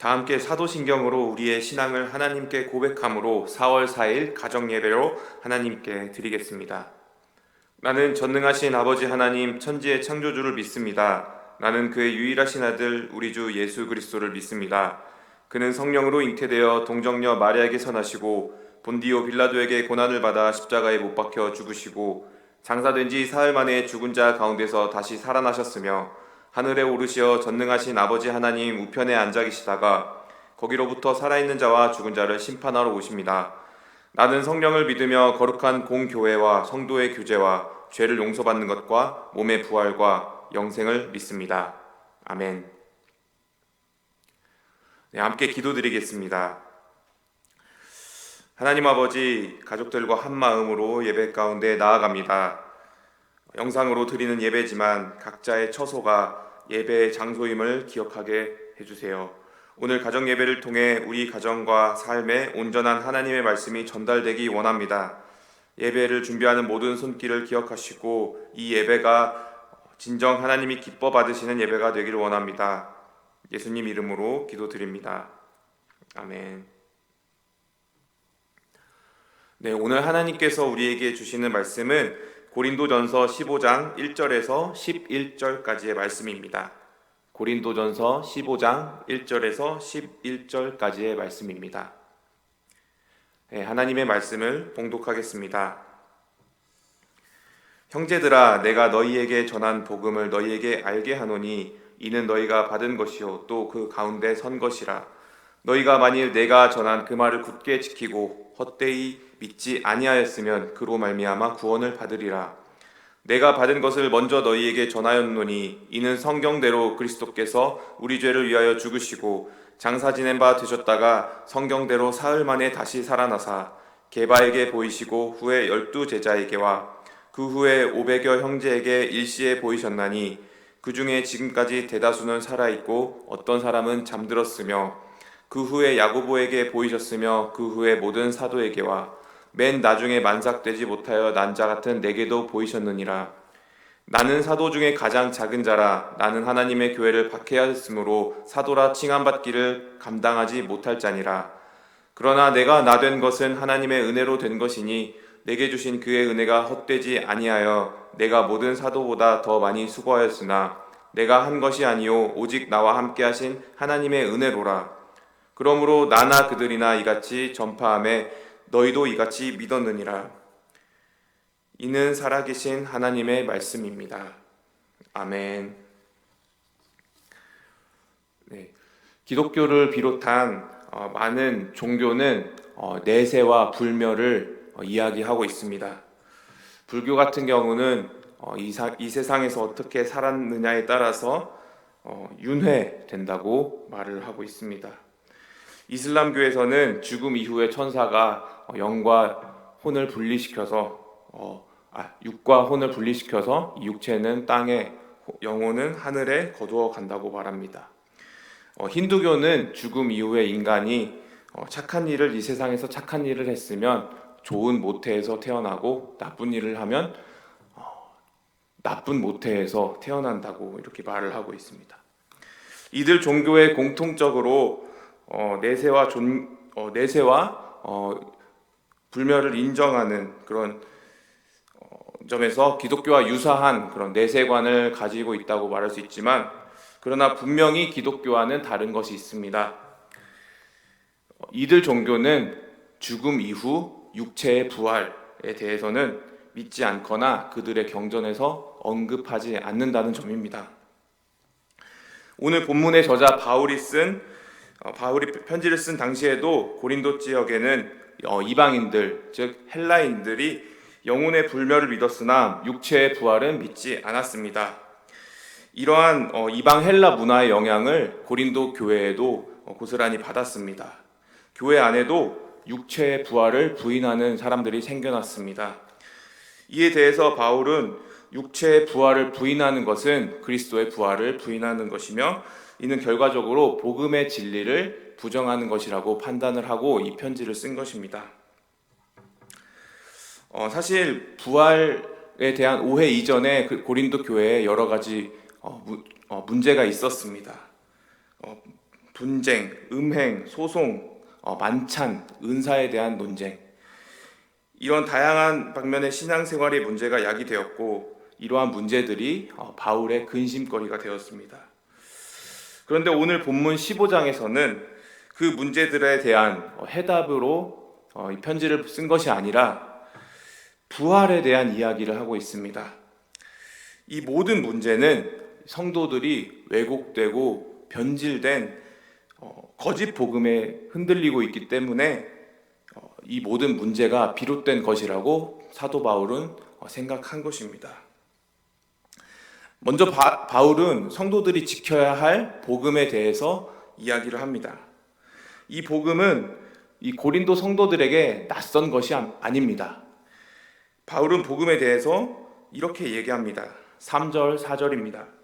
다 함께 사도신경으로 우리의 신앙을 하나님께 고백함으로 4월 4일 가정예배로 하나님께 드리겠습니다. 나는 전능하신 아버지 하나님 천지의 창조주를 믿습니다. 나는 그의 유일하신 아들 우리 주 예수 그리스도를 믿습니다. 그는 성령으로 잉태되어 동정녀 마리아에게서 나시고 본디오 빌라도에게 고난을 받아 십자가에 못 박혀 죽으시고 장사된 지 사흘 만에 죽은 자 가운데서 다시 살아나셨으며 하늘에 오르시어 전능하신 아버지 하나님 우편에 앉아 계시다가 거기로부터 살아있는 자와 죽은 자를 심판하러 오십니다. 나는 성령을 믿으며 거룩한 공교회와 성도의 교제와 죄를 용서받는 것과 몸의 부활과 영생을 믿습니다. 아멘. 네, 함께 기도드리겠습니다. 하나님 아버지, 가족들과 한 마음으로 예배 가운데 나아갑니다. 영상으로 드리는 예배지만 각자의 처소가 예배의 장소임을 기억하게 해주세요. 오늘 가정 예배를 통해 우리 가정과 삶에 온전한 하나님의 말씀이 전달되기 원합니다. 예배를 준비하는 모든 손길을 기억하시고 이 예배가 진정 하나님이 기뻐 받으시는 예배가 되기를 원합니다. 예수님 이름으로 기도드립니다. 아멘. 네, 오늘 하나님께서 우리에게 주시는 말씀은 고린도전서 15장 1절에서 11절까지의 말씀입니다. 고린도전서 15장 1절에서 11절까지의 말씀입니다. 네, 하나님의 말씀을 봉독하겠습니다. 형제들아, 내가 너희에게 전한 복음을 너희에게 알게 하노니 이는 너희가 받은 것이요 또 그 가운데 선 것이라. 너희가 만일 내가 전한 그 말을 굳게 지키고 헛되이 믿지 아니하였으면 그로 말미암아 구원을 받으리라. 내가 받은 것을 먼저 너희에게 전하였노니 이는 성경대로 그리스도께서 우리 죄를 위하여 죽으시고 장사 지낸 바 되셨다가 성경대로 사흘 만에 다시 살아나사 게바에게 보이시고 후에 12 제자에게와 그 후에 500여 형제에게 일시에 보이셨나니 그 중에 지금까지 대다수는 살아있고 어떤 사람은 잠들었으며 그 후에 야고보에게 보이셨으며 그 후에 모든 사도에게와 맨 나중에 만삭되지 못하여 난 자 같은 내게도 보이셨느니라. 나는 사도 중에 가장 작은 자라. 나는 하나님의 교회를 박해하였으므로 사도라 칭함받기를 감당하지 못할 자니라. 그러나 내가 나 된 것은 하나님의 은혜로 된 것이니 내게 주신 그의 은혜가 헛되지 아니하여 내가 모든 사도보다 더 많이 수고하였으나 내가 한 것이 아니요 오직 나와 함께 하신 하나님의 은혜로라. 그러므로 나나 그들이나 이같이 전파함에 너희도 이같이 믿었느니라. 이는 살아계신 하나님의 말씀입니다. 아멘. 네, 기독교를 비롯한 많은 종교는 내세와 불멸을 이야기하고 있습니다. 불교 같은 경우는 이 세상에서 어떻게 살았느냐에 따라서 윤회된다고 말을 하고 있습니다. 이슬람교에서는 죽음 이후에 천사가 영과 혼을 분리시켜서 육과 혼을 분리시켜서 육체는 땅에 영혼은 하늘에 거두어 간다고 말합니다. 힌두교는 죽음 이후에 인간이 착한 일을 이 세상에서 착한 일을 했으면 좋은 모태에서 태어나고 나쁜 일을 하면 나쁜 모태에서 태어난다고 이렇게 말을 하고 있습니다. 이들 종교의 공통적으로 내세와 불멸을 인정하는 그런 점에서 기독교와 유사한 그런 내세관을 가지고 있다고 말할 수 있지만, 그러나 분명히 기독교와는 다른 것이 있습니다. 이들 종교는 죽음 이후 육체의 부활에 대해서는 믿지 않거나 그들의 경전에서 언급하지 않는다는 점입니다. 오늘 본문의 저자 바울이 편지를 쓴 당시에도 고린도 지역에는 이방인들, 즉 헬라인들이 영혼의 불멸을 믿었으나 육체의 부활은 믿지 않았습니다. 이러한 이방 헬라 문화의 영향을 고린도 교회에도 고스란히 받았습니다. 교회 안에도 육체의 부활을 부인하는 사람들이 생겨났습니다. 이에 대해서 바울은 육체의 부활을 부인하는 것은 그리스도의 부활을 부인하는 것이며 이는 결과적으로 복음의 진리를 부정하는 것이라고 판단을 하고 이 편지를 쓴 것입니다. 사실 부활에 대한 오해 이전에 그 고린도 교회에 여러 가지 문제가 있었습니다. 분쟁, 음행, 소송, 만찬, 은사에 대한 논쟁, 이런 다양한 방면의 신앙생활의 문제가 야기되었고 이러한 문제들이 바울의 근심거리가 되었습니다. 그런데 오늘 본문 15장에서는 그 문제들에 대한 해답으로 이 편지를 쓴 것이 아니라 부활에 대한 이야기를 하고 있습니다. 이 모든 문제는 성도들이 왜곡되고 변질된 거짓 복음에 흔들리고 있기 때문에 이 모든 문제가 비롯된 것이라고 사도 바울은 생각한 것입니다. 먼저 바울은 성도들이 지켜야 할 복음에 대해서 이야기를 합니다. 이 복음은 이 고린도 성도들에게 낯선 것이 아닙니다. 바울은 복음에 대해서 이렇게 얘기합니다. 3절, 4절입니다.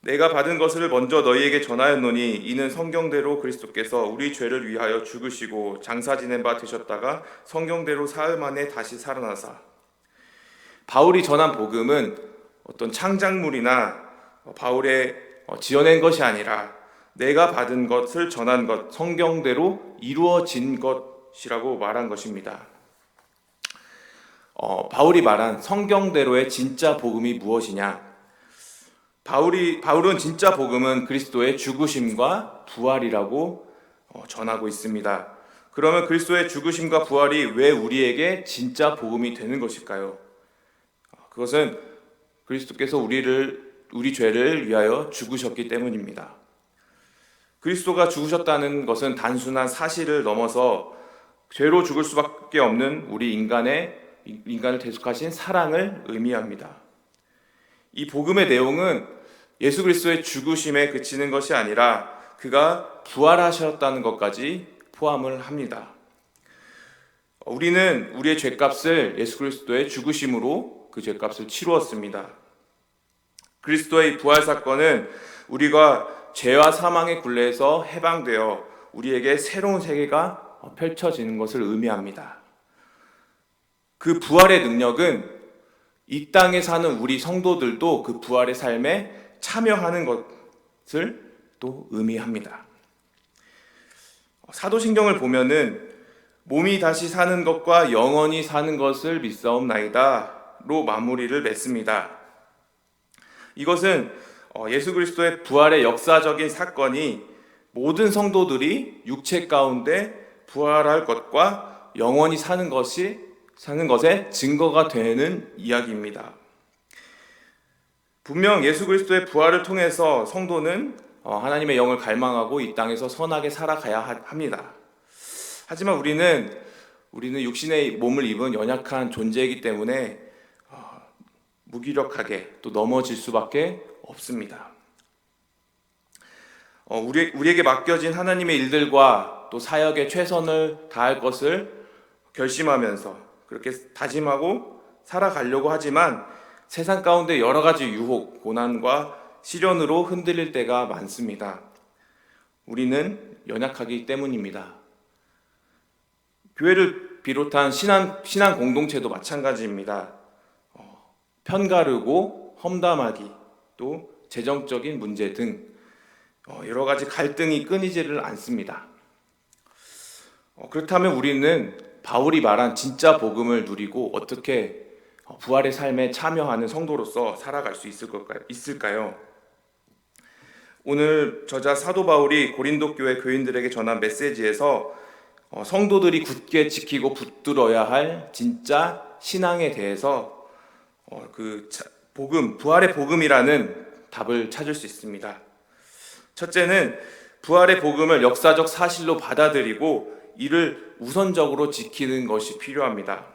내가 받은 것을 먼저 너희에게 전하였노니 이는 성경대로 그리스도께서 우리 죄를 위하여 죽으시고 장사 지낸 바 되셨다가 성경대로 사흘 만에 다시 살아나사. 바울이 전한 복음은 어떤 창작물이나 바울의 지어낸 것이 아니라 내가 받은 것을 전한 것, 성경대로 이루어진 것이라고 말한 것입니다. 바울이 말한 성경대로의 진짜 복음이 무엇이냐? 바울은 진짜 복음은 그리스도의 죽으심과 부활이라고 전하고 있습니다. 그러면 그리스도의 죽으심과 부활이 왜 우리에게 진짜 복음이 되는 것일까요? 그것은 그리스도께서 우리 죄를 위하여 죽으셨기 때문입니다. 그리스도가 죽으셨다는 것은 단순한 사실을 넘어서 죄로 죽을 수밖에 없는 우리 인간을 대속하신 사랑을 의미합니다. 이 복음의 내용은 예수 그리스도의 죽으심에 그치는 것이 아니라 그가 부활하셨다는 것까지 포함을 합니다. 우리는 우리의 죄값을 예수 그리스도의 죽으심으로 그 죄값을 치루었습니다. 그리스도의 부활 사건은 우리가 죄와 사망의 굴레에서 해방되어 우리에게 새로운 세계가 펼쳐지는 것을 의미합니다. 그 부활의 능력은 이 땅에 사는 우리 성도들도 그 부활의 삶에 참여하는 것을 또 의미합니다. 사도신경을 보면은 몸이 다시 사는 것과 영원히 사는 것을 믿사옵나이다로 마무리를 맺습니다. 이것은 예수 그리스도의 부활의 역사적인 사건이 모든 성도들이 육체 가운데 부활할 것과 영원히 사는 것의 증거가 되는 이야기입니다. 분명 예수 그리스도의 부활을 통해서 성도는 하나님의 영을 갈망하고 이 땅에서 선하게 살아가야 합니다. 하지만 우리는 육신의 몸을 입은 연약한 존재이기 때문에 무기력하게 또 넘어질 수밖에 없습니다. 우리에게 맡겨진 하나님의 일들과 또 사역에 최선을 다할 것을 결심하면서 그렇게 다짐하고 살아가려고 하지만 세상 가운데 여러 가지 유혹, 고난과 시련으로 흔들릴 때가 많습니다. 우리는 연약하기 때문입니다. 교회를 비롯한 신앙 공동체도 마찬가지입니다. 편가르고 험담하기, 또 재정적인 문제 등 여러 가지 갈등이 끊이지를 않습니다. 그렇다면 우리는 바울이 말한 진짜 복음을 누리고 어떻게 부활의 삶에 참여하는 성도로서 살아갈 수 있을까요? 오늘 저자 사도 바울이 고린도 교회 교인들에게 전한 메시지에서 성도들이 굳게 지키고 붙들어야 할 진짜 신앙에 대해서 부활의 복음이라는 답을 찾을 수 있습니다. 첫째는 부활의 복음을 역사적 사실로 받아들이고 이를 우선적으로 지키는 것이 필요합니다.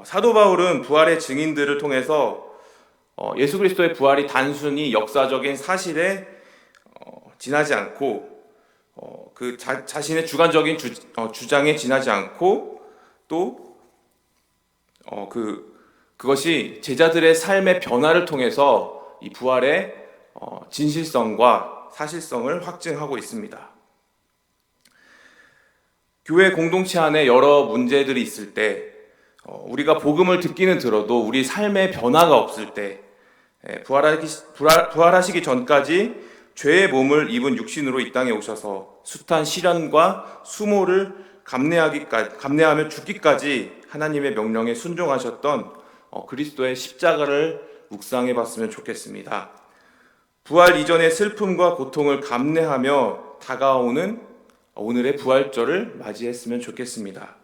사도 바울은 부활의 증인들을 통해서 예수 그리스도의 부활이 단순히 역사적인 사실에 지나지 않고 자신의 주관적인 주장에 지나지 않고 또 그것이 제자들의 삶의 변화를 통해서 이 부활의 진실성과 사실성을 확증하고 있습니다. 교회 공동체 안에 여러 문제들이 있을 때 우리가 복음을 듣기는 들어도 우리 삶의 변화가 없을 때 부활하시기 전까지 죄의 몸을 입은 육신으로 이 땅에 오셔서 숱한 시련과 수모를 감내하며 죽기까지 하나님의 명령에 순종하셨던 그리스도의 십자가를 묵상해 봤으면 좋겠습니다. 부활 이전의 슬픔과 고통을 감내하며 다가오는 오늘의 부활절을 맞이했으면 좋겠습니다.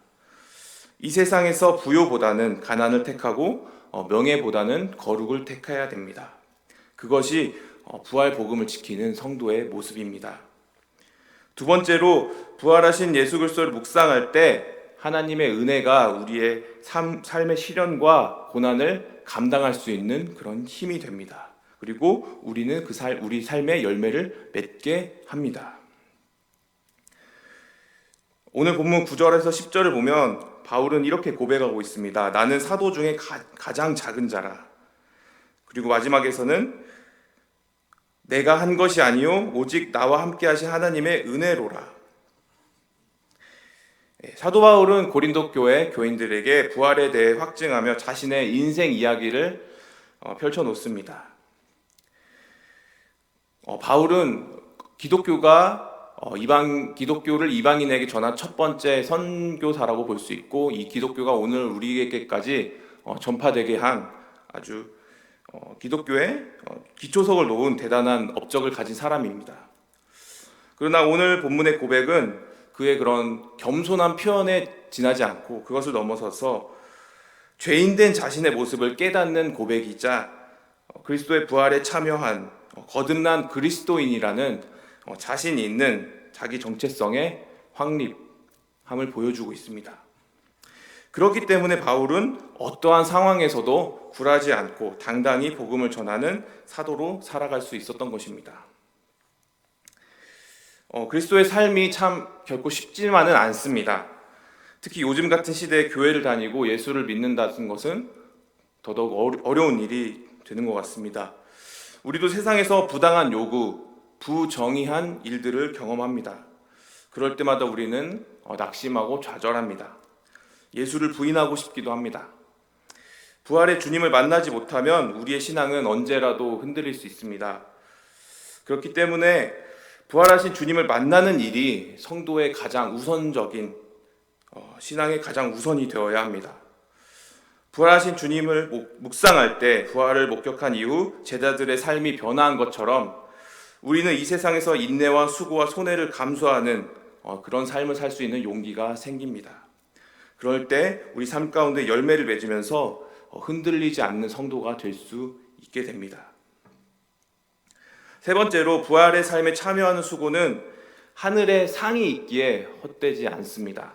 이 세상에서 부요보다는 가난을 택하고 명예보다는 거룩을 택해야 됩니다. 그것이 부활 복음을 지키는 성도의 모습입니다. 두 번째로 부활하신 예수 그리스도를 묵상할 때 하나님의 은혜가 우리의 삶의 시련과 고난을 감당할 수 있는 그런 힘이 됩니다. 그리고 우리는 우리 삶의 열매를 맺게 합니다. 오늘 본문 9절에서 10절을 보면 바울은 이렇게 고백하고 있습니다. 나는 사도 중에 가장 작은 자라. 그리고 마지막에서는 내가 한 것이 아니요 오직 나와 함께 하신 하나님의 은혜로라. 사도 바울은 고린도 교회 교인들에게 부활에 대해 확증하며 자신의 인생 이야기를 펼쳐놓습니다. 바울은 기독교를 이방인에게 전한 첫 번째 선교사라고 볼 수 있고, 이 기독교가 오늘 우리에게까지 전파되게 한 아주 기독교의 기초석을 놓은 대단한 업적을 가진 사람입니다. 그러나 오늘 본문의 고백은 그의 그런 겸손한 표현에 지나지 않고 그것을 넘어서서 죄인된 자신의 모습을 깨닫는 고백이자 그리스도의 부활에 참여한 거듭난 그리스도인이라는 자신이 있는 자기 정체성의 확립함을 보여주고 있습니다. 그렇기 때문에 바울은 어떠한 상황에서도 굴하지 않고 당당히 복음을 전하는 사도로 살아갈 수 있었던 것입니다. 그리스도의 삶이 참 결코 쉽지만은 않습니다. 특히 요즘 같은 시대에 교회를 다니고 예수를 믿는다는 것은 더더욱 어려운 일이 되는 것 같습니다. 우리도 세상에서 부당한 요구, 부정의한 일들을 경험합니다. 그럴 때마다 우리는 낙심하고 좌절합니다. 예수를 부인하고 싶기도 합니다. 부활의 주님을 만나지 못하면 우리의 신앙은 언제라도 흔들릴 수 있습니다. 그렇기 때문에 부활하신 주님을 만나는 일이 성도의 가장 우선적인 신앙의 가장 우선이 되어야 합니다. 부활하신 주님을 묵상할 때 부활을 목격한 이후 제자들의 삶이 변화한 것처럼 우리는 이 세상에서 인내와 수고와 손해를 감수하는 그런 삶을 살 수 있는 용기가 생깁니다. 그럴 때 우리 삶 가운데 열매를 맺으면서 흔들리지 않는 성도가 될 수 있게 됩니다. 세 번째로 부활의 삶에 참여하는 수고는 하늘의 상이 있기에 헛되지 않습니다.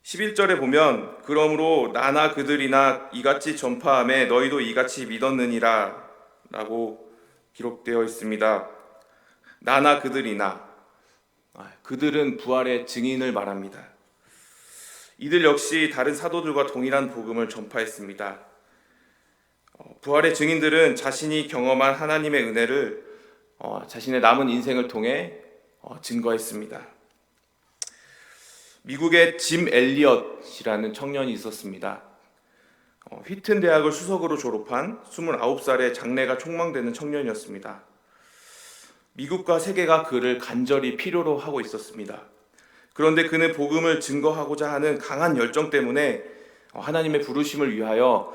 11절에 보면 그러므로 나나 그들이나 이같이 전파하매 너희도 이같이 믿었느니라 라고 기록되어 있습니다. 나나 그들이나, 그들은 부활의 증인을 말합니다. 이들 역시 다른 사도들과 동일한 복음을 전파했습니다. 부활의 증인들은 자신이 경험한 하나님의 은혜를 자신의 남은 인생을 통해 증거했습니다. 미국의 짐 엘리엇이라는 청년이 있었습니다. 휘튼 대학을 수석으로 졸업한 29살의 장래가 촉망되는 청년이었습니다. 미국과 세계가 그를 간절히 필요로 하고 있었습니다. 그런데 그는 복음을 증거하고자 하는 강한 열정 때문에 하나님의 부르심을 위하여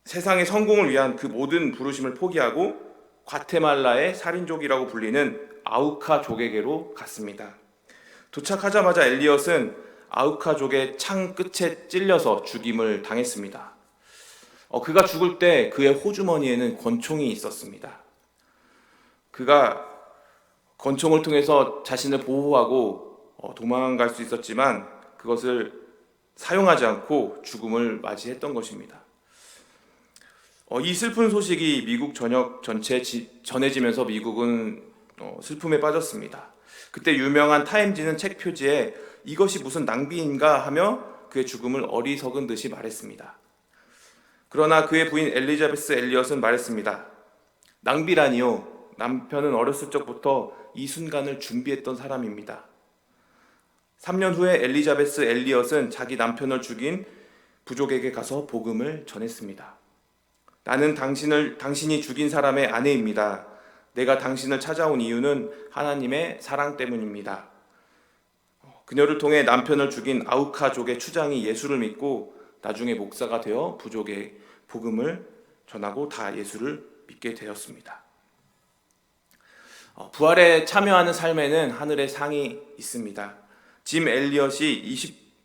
세상의 성공을 위한 그 모든 부르심을 포기하고 과테말라의 살인족이라고 불리는 아우카족에게로 갔습니다. 도착하자마자 엘리엇은 아우카족의 창 끝에 찔려서 죽임을 당했습니다. 그가 죽을 때 그의 호주머니에는 권총이 있었습니다. 그가 권총을 통해서 자신을 보호하고 도망갈 수 있었지만 그것을 사용하지 않고 죽음을 맞이했던 것입니다. 이 슬픈 소식이 미국 전역 전체에 전해지면서 미국은 슬픔에 빠졌습니다. 그때 유명한 타임지는 책 표지에 이것이 무슨 낭비인가 하며 그의 죽음을 어리석은 듯이 말했습니다. 그러나 그의 부인 엘리자베스 엘리엇은 말했습니다. 낭비라니요. 남편은 어렸을 적부터 이 순간을 준비했던 사람입니다. 3년 후에 엘리자베스 엘리엇은 자기 남편을 죽인 부족에게 가서 복음을 전했습니다. 나는 당신이 죽인 사람의 아내입니다. 내가 당신을 찾아온 이유는 하나님의 사랑 때문입니다. 그녀를 통해 남편을 죽인 아우카족의 추장이 예수를 믿고 나중에 목사가 되어 부족의 복음을 전하고 다 예수를 믿게 되었습니다. 부활에 참여하는 삶에는 하늘의 상이 있습니다. 짐 엘리엇이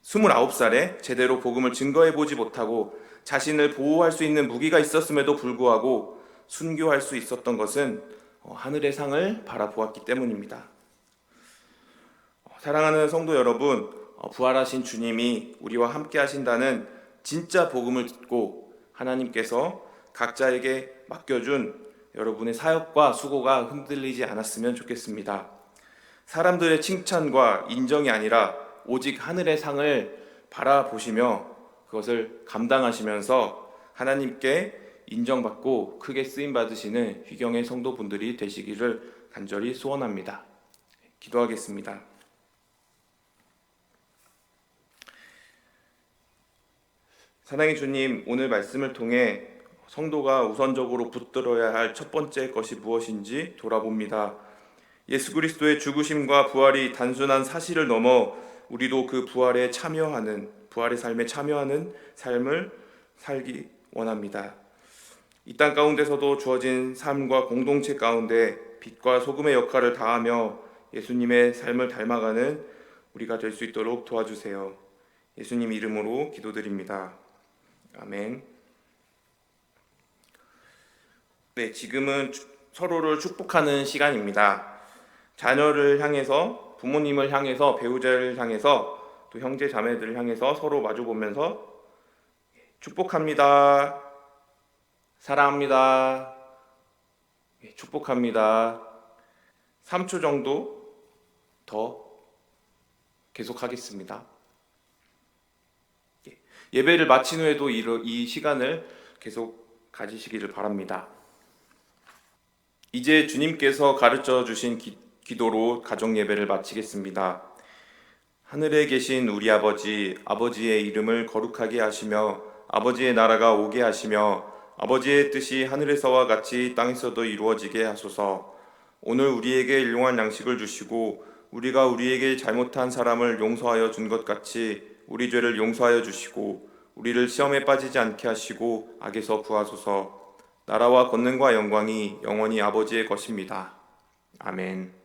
29살에 제대로 복음을 증거해보지 못하고 자신을 보호할 수 있는 무기가 있었음에도 불구하고 순교할 수 있었던 것은 하늘의 상을 바라보았기 때문입니다. 사랑하는 성도 여러분, 부활하신 주님이 우리와 함께 하신다는 진짜 복음을 듣고 하나님께서 각자에게 맡겨준 여러분의 사역과 수고가 흔들리지 않았으면 좋겠습니다. 사람들의 칭찬과 인정이 아니라 오직 하늘의 상을 바라보시며 그것을 감당하시면서 하나님께 인정받고 크게 쓰임받으시는 휘경의 성도분들이 되시기를 간절히 소원합니다. 기도하겠습니다. 사랑의 주님, 오늘 말씀을 통해 성도가 우선적으로 붙들어야 할 첫 번째 것이 무엇인지 돌아봅니다. 예수 그리스도의 죽으심과 부활이 단순한 사실을 넘어 우리도 그 부활의 삶에 참여하는 삶을 살기 원합니다. 이 땅 가운데서도 주어진 삶과 공동체 가운데 빛과 소금의 역할을 다하며 예수님의 삶을 닮아가는 우리가 될 수 있도록 도와주세요. 예수님 이름으로 기도드립니다. 아멘. 네, 지금은 서로를 축복하는 시간입니다. 자녀를 향해서, 부모님을 향해서, 배우자를 향해서, 또 형제 자매들을 향해서 서로 마주보면서 축복합니다. 사랑합니다. 축복합니다. 3초 정도 더 계속하겠습니다. 예배를 마친 후에도 이 시간을 계속 가지시기를 바랍니다. 이제 주님께서 가르쳐 주신 기도로 가정 예배를 마치겠습니다. 하늘에 계신 우리 아버지, 아버지의 이름을 거룩하게 하시며 아버지의 나라가 오게 하시며 아버지의 뜻이 하늘에서와 같이 땅에서도 이루어지게 하소서. 오늘 우리에게 일용할 양식을 주시고 우리가 우리에게 잘못한 사람을 용서하여 준 것 같이 우리 죄를 용서하여 주시고 우리를 시험에 빠지지 않게 하시고 악에서 구하소서. 나라와 권능과 영광이 영원히 아버지의 것입니다. 아멘.